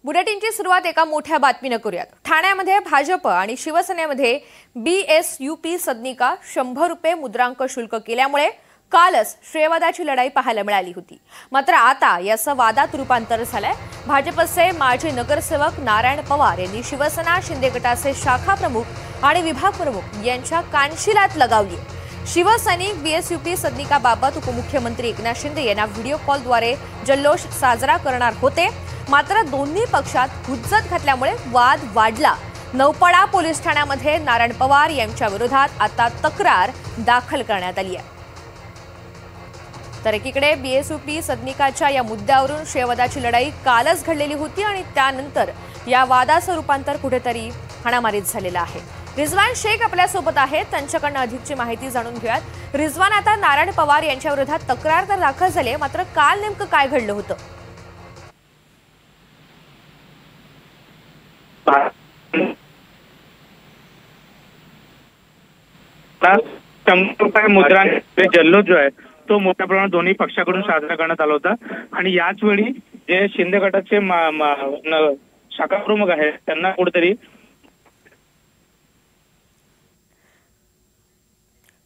बुलेटिनची सुरुवात एका मोठ्या बातमीने करूयात। ठाण्यामध्ये भाजप आणि शिवसेनेमध्ये BSUP सदनिका 100 रुपये मुद्रांक शुल्क केल्यामुळे कालच श्रेयवादाची लढाई पाहायला मिळाली होती। मात्र आता याचं वादात रूपांतर झालंय। भाजपचे माजी नगरसेवक नारायण पवार यांनी शिवसेना शिंदे गटाचे शाखा प्रमुख आणि विभाग प्रमुख यांच्या कानशिलात लगावली। शिवसैनिक BSUP सदनिकाबाबत उपमुख्यमंत्री एकनाथ शिंदे यांना व्हिडिओ कॉलद्वारे जल्लोष साजरा करणार होते। मात्र दोन्ही पक्षात हुज्जत घातल्यामुळे वाद वाढला। नौपाडा पोलीस ठाण्यामध्ये नारायण पवार यांच्या विरोधात आता तक्रार दाखल करण्यात आली आहे। तर एकीकडे BSUP सदनिकाच्या या मुद्द्यावरून श्रेयवादाची लढाई कालच घडलेली होती आणि त्यानंतर या वादाचं रूपांतर कुठेतरी हाणामारीत झालेलं आहे। रिजवान शेख आपल्या सोबत आहेत, त्यांच्याकडून अधिकची माहिती जाणून घेऊयात। रिजवान, आता नारायण पवार यांच्या विरोधात तक्रार तर दाखल झाली, मात्र काल नेमकं काय घडलं होतं? 100 रुपये मुद्रांक जल्लोष जो आहे तो मोठ्या प्रमाणात दोन्ही पक्षाकडून साजरा करण्यात आला होता आणि याच वेळी जे शिंदे गटाचे शाखा प्रमुख आहेत त्यांना कुठेतरी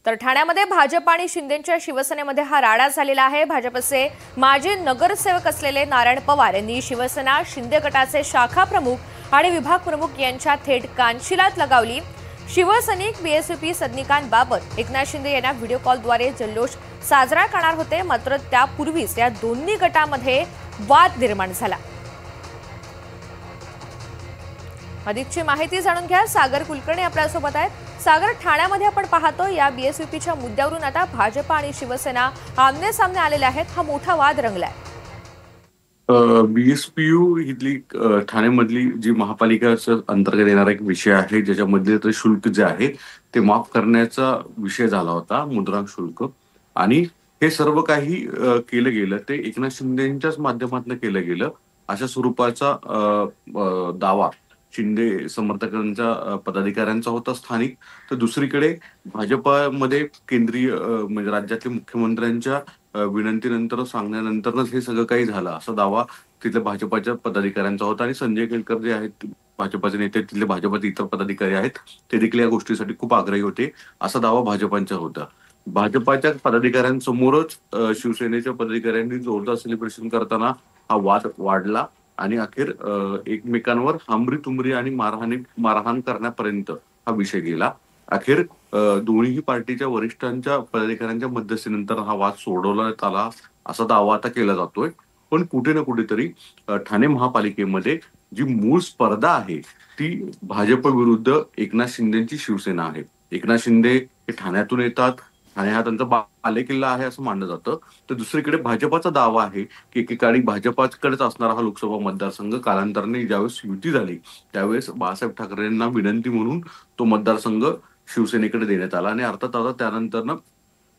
तर ठाण्यामध्ये भाजप आणि शिंदेच्या शिवसेनेमध्ये हा राडा झालेला आहे। भाजपचे माजी नगरसेवक असलेले नारायण पवार यांनी शिवसेना शिंदे गटाचे शाखा प्रमुख आणि विभाग प्रमुख यांच्या थेट कानशिलात लगावली। शिवसैनिक BSUP सदनिकांबाबत एकनाथ शिंदे यांना व्हिडिओ कॉलद्वारे जल्लोष साजरा करणार होते, मात्र त्यापूर्वीच या दोन्ही गटामध्ये वाद निर्माण झाला। अधिकची माहिती जाणून घ्या, सागर कुलकर्णी आपल्यासोबत आहेत। सागर, ठाण्यामध्ये आपण पाहतो या BSUPच्या मुद्द्यावरून आता भाजप आणि शिवसेना आमने सामने आलेले आहेत। हा मोठा वाद रंगलाय। BSPU इथली ठाण्यामधली जी महापालिकेच्या अंतर्गत येणारा एक विषय आहे, ज्याच्यामध्ये शुल्क जे आहे ते माफ करण्याचा विषय झाला होता, मुद्रांक शुल्क। आणि हे सर्व काही केलं गेलं ते एकनाथ शिंदेच्याच माध्यमातून केलं गेलं अशा स्वरूपाचा दावा शिंदे समर्थकांच्या पदाधिकाऱ्यांचा होता स्थानिक। तर दुसरीकडे भाजपमध्ये केंद्रीय म्हणजे राज्यातील मुख्यमंत्र्यांच्या विनंतीनंतर सांगण्यानंतरच हे सगळं काही झालं असा दावा तिथल्या भाजपाच्या पदाधिकाऱ्यांचा होता। आणि संजय केळकर जे आहेत भाजपाचे नेते, तिथले भाजपाचे इतर पदाधिकारी आहेत, ते देखील या गोष्टीसाठी खूप आग्रही होते असा दावा भाजपांचा होता। भाजपाच्या पदाधिकाऱ्यांसमोरच शिवसेनेच्या पदाधिकाऱ्यांनी जोरदार सेलिब्रेशन करताना हा वाद वाढला आणि अखेर एकमेकांवर हमरी-तुमरी आणि मारहाण करण्यापर्यंत हा विषय गेला। अखेर दोन्ही पार्टीच्या वरिष्ठांच्या पदाधिकाऱ्यांच्या मध्यस्थीनंतर हा वाद सोडवण्यात आला असा दावा आता केला जातोय। पण कुठे ना कुठेतरी ठाणे महापालिकेमध्ये जी मूळ स्पर्धा आहे ती भाजप विरुद्ध एकनाथ शिंदेची शिवसेना आहे। एकनाथ शिंदे हे ठाण्यातून येतात, ठाणे हा त्यांचा बालेकिल्ला आहे असं मानलं जातं। तर दुसरीकडे भाजपाचा दावा आहे की एकेकाळी भाजपाकडेच असणारा हा लोकसभा मतदारसंघ कालांतराने ज्यावेळेस युती झाली त्यावेळेस बाळासाहेब ठाकरेंना विनंती म्हणून तो मतदारसंघ शिवसेनेकडे देण्यात आला आणि अर्थात आता त्यानंतर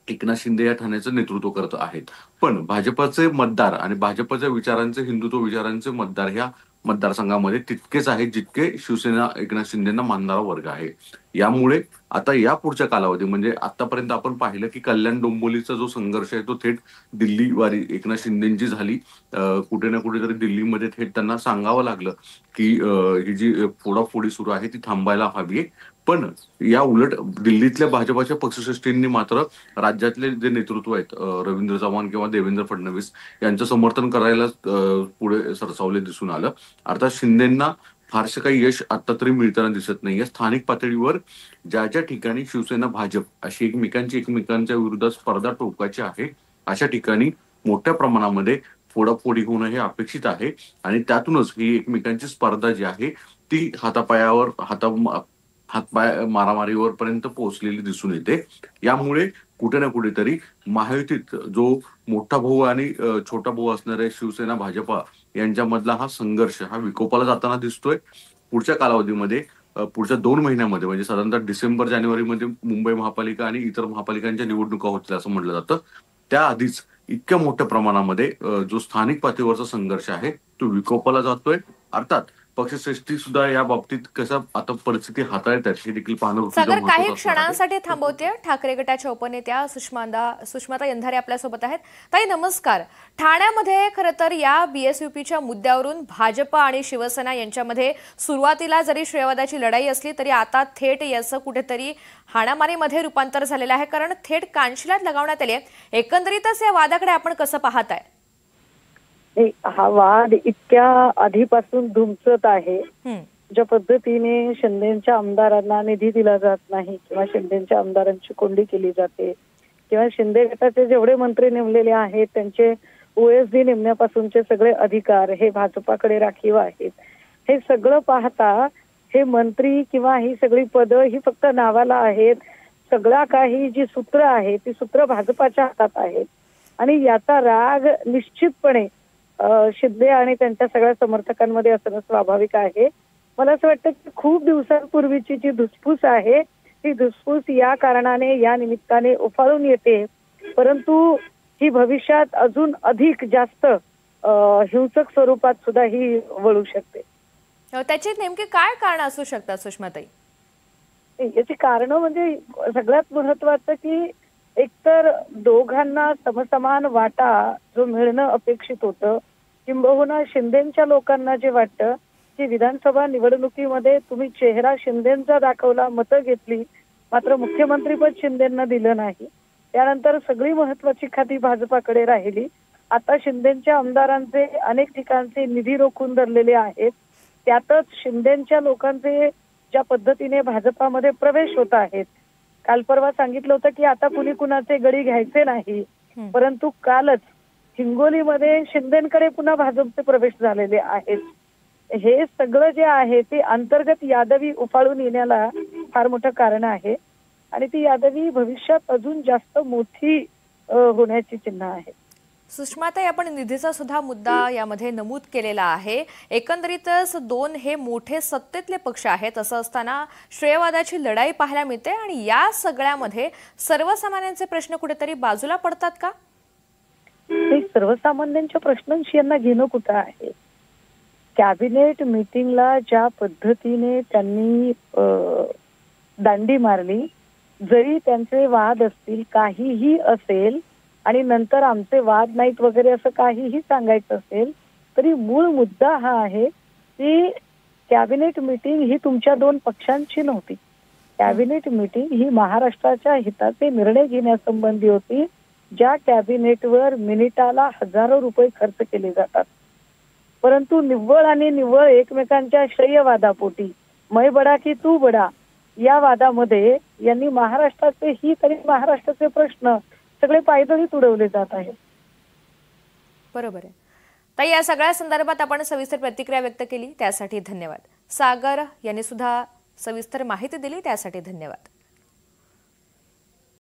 एकनाथ शिंदे या ठाण्याचं नेतृत्व करत आहेत। पण भाजपचे मतदार आणि भाजपच्या विचारांचे, हिंदुत्व विचारांचे मतदार ह्या मतदारसंघामध्ये तितकेच आहेत जितके शिवसेना एकनाथ शिंदेना मानणारा वर्ग आहे। यामुळे आता या पुढच्या कालावधी म्हणजे आतापर्यंत आपण पाहिलं की कल्याण डोंबिवलीचा जो संघर्ष आहे तो थेट दिल्ली वारी एकनाथ शिंदेची झाली। कुठे ना कुठेतरी दिल्लीमध्ये थेट त्यांना सांगावं लागलं की ही जी फोडाफोडी सुरू आहे ती थांबायला हवी आहे। पण या उलट दिल्लीतल्या भाजपाच्या पक्षश्रेष्ठींनी मात्र राज्यातले जे नेतृत्व आहेत रवींद्र चव्हाण किंवा देवेंद्र फडणवीस यांचं समर्थन करायला पुढे सरसावले दिसून आलं। अर्थात शिंदेंना फारसं काही यश आता तरी मिळताना दिसत नाहीये। स्थानिक पातळीवर ज्या ज्या ठिकाणी शिवसेना भाजप अशी एकमेकांच्या विरुद्ध स्पर्धा टोकाची आहे अशा ठिकाणी मोठ्या प्रमाणामध्ये फोडाफोडी होणं हे अपेक्षित आहे आणि त्यातूनच ही एकमेकांची स्पर्धा जी आहे ती हातपाय मारामारीवर पर्यंत पोहोचलेली दिसून येते। यामुळे कुठे ना कुठेतरी महायुतीत जो मोठा भाऊ आणि छोटा भाऊ असणारे शिवसेना भाजपा यांच्यामधला हा संघर्ष हा विकोपाला जाताना दिसतोय। पुढच्या कालावधीमध्ये पुढच्या 2 महिन्यामध्ये म्हणजे साधारणतः डिसेंबर-जानेवारीमध्ये मुंबई महापालिका आणि इतर महापालिकांच्या निवडणुका होतील असं म्हटलं जातं। त्याआधीच इतक्या मोठ्या प्रमाणामध्ये जो स्थानिक पातळीवरचा संघर्ष आहे तो विकोपाला जातोय। अर्थात पक्षश्रेष्ठी सुद्धा या बाबतीत कसं आता परिस्थिती हाताळतात हे देखील पाहणं खूप सागर, काही महत्त्वाचं असणार आहे. क्षणांसाठी थांबवते. ठाकरे गटाच्या उपनेत्या सुषमाता यंधारे आपल्यासोबत आहेत. ताई नमस्कार. ठाण्यामध्ये खरं तर या BSUPच्या मुद्द्यावरून भाजप आणि शिवसेना यांच्यामध्ये सुरुवातीला जरी श्रेयवादाची लढाई असली तरी आता थेट याचं कुठेतरी हाणामारीमध्ये रूपांतर झालेलं आहे, कारण थेट कानशिलात लगावण्यात आली आहे. एकंदरीतच या वादाकडे आपण कसं पाहताय? हा वाद इतक्या आधीपासून धुमसत आहे. ज्या पद्धतीने शिंदेच्या आमदारांना निधी दिला जात नाही किंवा शिंदेच्या आमदारांची कोंडी केली जाते किंवा शिंदे गटाचे जेवढे मंत्री नेमलेले आहेत त्यांचे OSD नेमण्यापासूनचे सगळे अधिकार हे भाजपाकडे राखीव आहेत. हे सगळं पाहता हे मंत्री किंवा ही सगळी पदं ही फक्त नावाला आहेत. सगळा काही जी सूत्र आहे ती सूत्र भाजपाच्या हातात आहेत आणि याचा राग निश्चितपणे शिंदे आणि त्यांच्या सगळ्या समर्थकांमध्ये असणं स्वाभाविक आहे. मला असं वाटतं की खूप दिवसांपूर्वीची जी धुसफूस आहे ती धुसफूस या कारणाने या निमित्ताने उफाळून येते, परंतु ही भविष्यात अजून अधिक जास्त हिंसक स्वरूपात सुद्धा ही वळू शकते. त्याची नेमकी काय कारण असू शकतात सुषमाताई? याची कारण म्हणजे सगळ्यात महत्वाचं की एकतर दोघांना समसमान वाटा जो मिळणं अपेक्षित होतं, किंबहुना शिंदेच्या लोकांना जे वाटतं की विधानसभा निवडणुकीमध्ये तुम्ही चेहरा शिंदेचा दाखवला, मतं घेतली, मात्र मुख्यमंत्रीपद शिंदेंना दिलं नाही. त्यानंतर सगळी महत्वाची खाती भाजपाकडे राहिली. आता शिंदेच्या आमदारांचे अनेक ठिकाणचे निधी रोखून धरलेले आहेत. त्यातच शिंदेच्या लोकांचे ज्या पद्धतीने भाजपामध्ये प्रवेश होत आहेत. काल परवा सांगितलं होतं की आता कुणी कुणाचे गडी घ्यायचे नाही, परंतु कालच हिंगोलीमध्ये शिंदेकडे पुन्हा भाजपचे प्रवेश झालेले आहेत. हे सगळं जे आहे ते अंतर्गत यादवी उफाळून येण्याला फार मोठं कारण आहे आणि ती यादवी भविष्यात अजून जास्त मोठी होण्याची चिन्ह आहे. सुषमाताई, आपण निधीचा सुद्धा मुद्दा यामध्ये नमूद केलेला आहे. एकंदरीतच दोन हे मोठे सत्तेतले पक्ष आहेत. असं असताना श्रेयवादाची लढाई पाहायला मिळते आणि या सगळ्यामध्ये सर्वसामान्यांचे प्रश्न कुठेतरी बाजूला पडतात का? सर्वसामान्यांच्या प्रश्नांशी यांना घेणं कुठं आहे? कॅबिनेट मीटिंगला ज्या पद्धतीने त्यांनी दांडी मारली, जरी त्यांचे वाद असतील, काहीही असेल आणि नंतर आमचे वाद नाहीत वगैरे असं काहीही सांगायचं असेल, तरी मूळ मुद्दा हा आहे की कॅबिनेट मीटिंग ही तुमच्या दोन पक्षांची नव्हती. कॅबिनेट मीटिंग ही महाराष्ट्राच्या हिताचे निर्णय घेण्यासंबंधी होती, ज्या कॅबिनेटवर मिनिटाला हजारो रुपये खर्च केले जातात. परंतु निव्वळ आणि निव्वळ एकमेकांच्या श्रेयवादापोटी मैं बडा की तू बडा या वादामध्ये यांनी महाराष्ट्राचे हित आणि महाराष्ट्राचे प्रश्न सगळे पायदळीत उडवले जात आहेत. बरोबर आहे ताई. या सगळ्या संदर्भात आपण सविस्तर प्रतिक्रिया व्यक्त केली त्यासाठी धन्यवाद. सागर यांनी सुद्धा सविस्तर माहिती दिली त्यासाठी धन्यवाद.